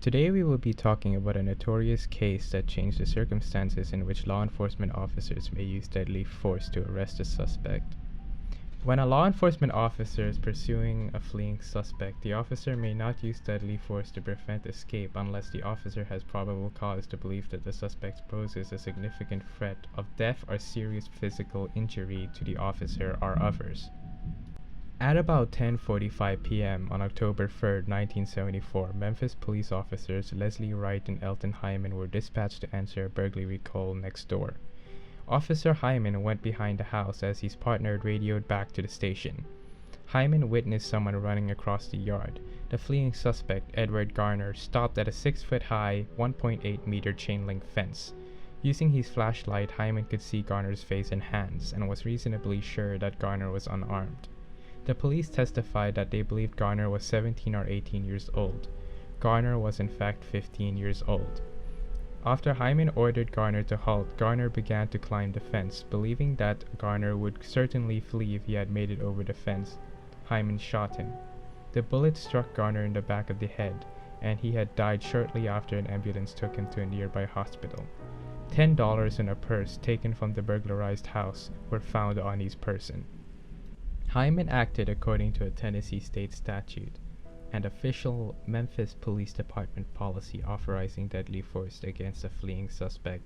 Today we will be talking about a notorious case that changed the circumstances in which law enforcement officers may use deadly force to arrest a suspect. When a law enforcement officer is pursuing a fleeing suspect, the officer may not use deadly force to prevent escape unless the officer has probable cause to believe that the suspect poses a significant threat of death or serious physical injury to the officer or others. At about 10:45 p.m. on October 3, 1974, Memphis police officers Leslie Wright and Elton Hyman were dispatched to answer a burglary call next door. Officer Hyman went behind the house as his partner radioed back to the station. Hyman witnessed someone running across the yard. The fleeing suspect, Edward Garner, stopped at a 6-foot-high, 1.8-meter chain-link fence. Using his flashlight, Hyman could see Garner's face and hands and was reasonably sure that Garner was unarmed. The police testified that they believed Garner was 17 or 18 years old. Garner was in fact 15 years old. After Hyman ordered Garner to halt, Garner began to climb the fence. Believing that Garner would certainly flee if he had made it over the fence, Hyman shot him. The bullet struck Garner in the back of the head, and he had died shortly after an ambulance took him to a nearby hospital. $10 and a purse taken from the burglarized house were found on his person. Hyman acted according to a Tennessee state statute and official Memphis Police Department policy authorizing deadly force against a fleeing suspect.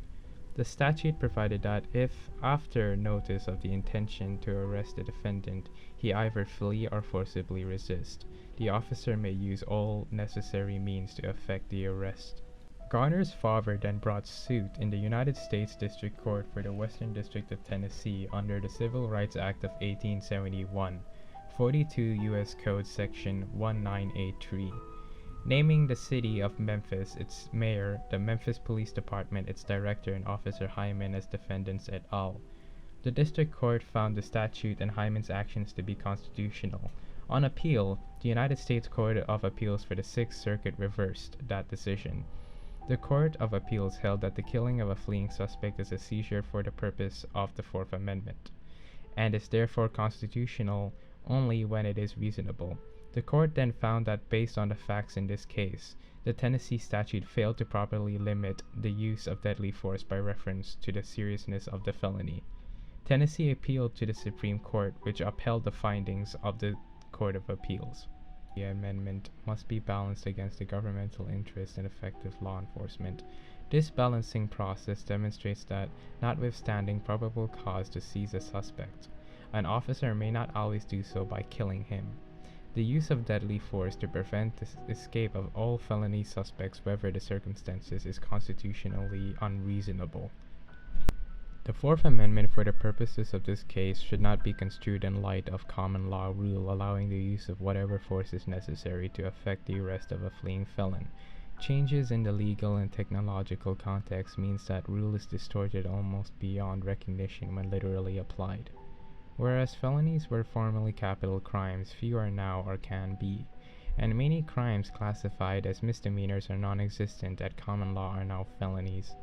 The statute provided that if, after notice of the intention to arrest the defendant, he either flee or forcibly resist, the officer may use all necessary means to effect the arrest. Garner's father then brought suit in the United States District Court for the Western District of Tennessee under the Civil Rights Act of 1871, 42 U.S. Code Section 1983, naming the city of Memphis, its mayor, the Memphis Police Department, its director, and Officer Hyman as defendants et al. The District Court found the statute and Hyman's actions to be constitutional. On appeal, the United States Court of Appeals for the Sixth Circuit reversed that decision. The Court of Appeals held that the killing of a fleeing suspect is a seizure for the purpose of the Fourth Amendment, and is therefore constitutional only when it is reasonable. The court then found that based on the facts in this case, the Tennessee statute failed to properly limit the use of deadly force by reference to the seriousness of the felony. Tennessee appealed to the Supreme Court, which upheld the findings of the Court of Appeals. The amendment must be balanced against the governmental interest in effective law enforcement. This balancing process demonstrates that, notwithstanding probable cause to seize a suspect, an officer may not always do so by killing him. The use of deadly force to prevent the escape of all felony suspects, whatever the circumstances, is constitutionally unreasonable. The Fourth Amendment for the purposes of this case should not be construed in light of common law rule allowing the use of whatever force is necessary to effect the arrest of a fleeing felon. Changes in the legal and technological context means that rule is distorted almost beyond recognition when literally applied. Whereas felonies were formerly capital crimes, few are now or can be, and many crimes classified as misdemeanors or non-existent at common law are now felonies.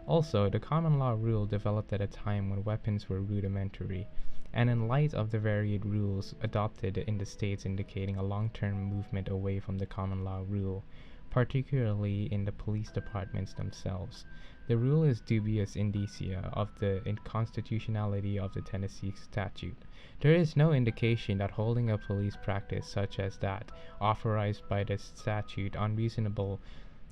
Also, the common law rule developed at a time when weapons were rudimentary, and in light of the varied rules adopted in the states indicating a long-term movement away from the common law rule, particularly in the police departments themselves. The rule is dubious indicia of the inconstitutionality of the Tennessee statute. There is no indication that holding a police practice such as that authorized by the statute unreasonable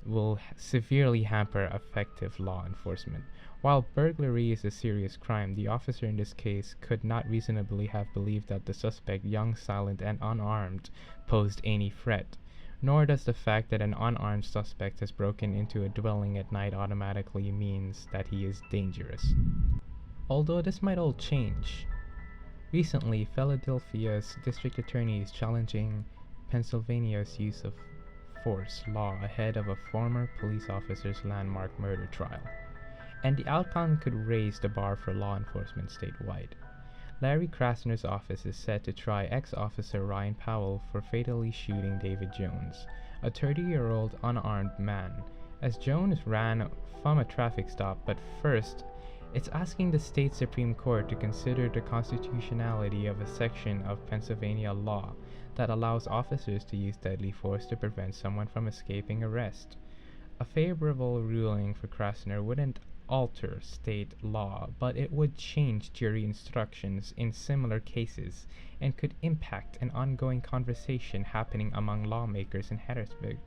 will severely hamper effective law enforcement. While burglary is a serious crime, the officer in this case could not reasonably have believed that the suspect, young, silent, and unarmed, posed any threat. Nor does the fact that an unarmed suspect has broken into a dwelling at night automatically means that he is dangerous. Although this might all change. Recently, Philadelphia's district attorney is challenging Pennsylvania's use of force law ahead of a former police officer's landmark murder trial, and the outcome could raise the bar for law enforcement statewide. Larry Krasner's office is set to try ex-officer Ryan Powell for fatally shooting David Jones, a 30-year-old unarmed man, as Jones ran from a traffic stop but first It's asking the state Supreme Court to consider the constitutionality of a section of Pennsylvania law that allows officers to use deadly force to prevent someone from escaping arrest. A favorable ruling for Krasner wouldn't alter state law, but it would change jury instructions in similar cases and could impact an ongoing conversation happening among lawmakers in Harrisburg.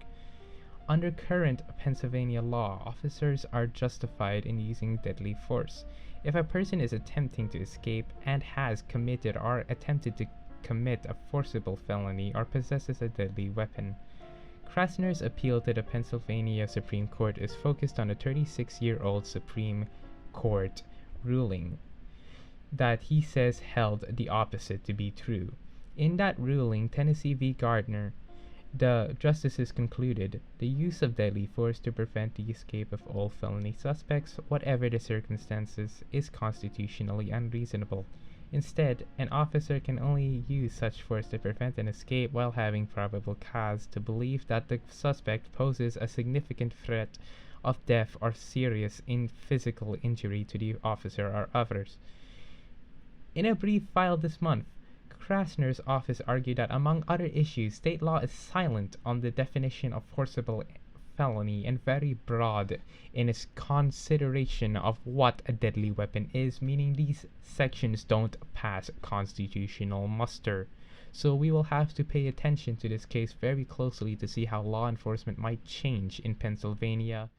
Under current Pennsylvania law, officers are justified in using deadly force if a person is attempting to escape and has committed or attempted to commit a forcible felony or possesses a deadly weapon. Krasner's appeal to the Pennsylvania Supreme Court is focused on a 36-year-old Supreme Court ruling that he says held the opposite to be true. In that ruling, Tennessee v. Garner, the justices concluded the use of deadly force to prevent the escape of all felony suspects, whatever the circumstances, is constitutionally unreasonable. Instead, an officer can only use such force to prevent an escape while having probable cause to believe that the suspect poses a significant threat of death or serious physical injury to the officer or others. In a brief filed this month, Krasner's office argued that, among other issues, state law is silent on the definition of forcible felony and very broad in its consideration of what a deadly weapon is, meaning these sections don't pass constitutional muster. So we will have to pay attention to this case very closely to see how law enforcement might change in Pennsylvania.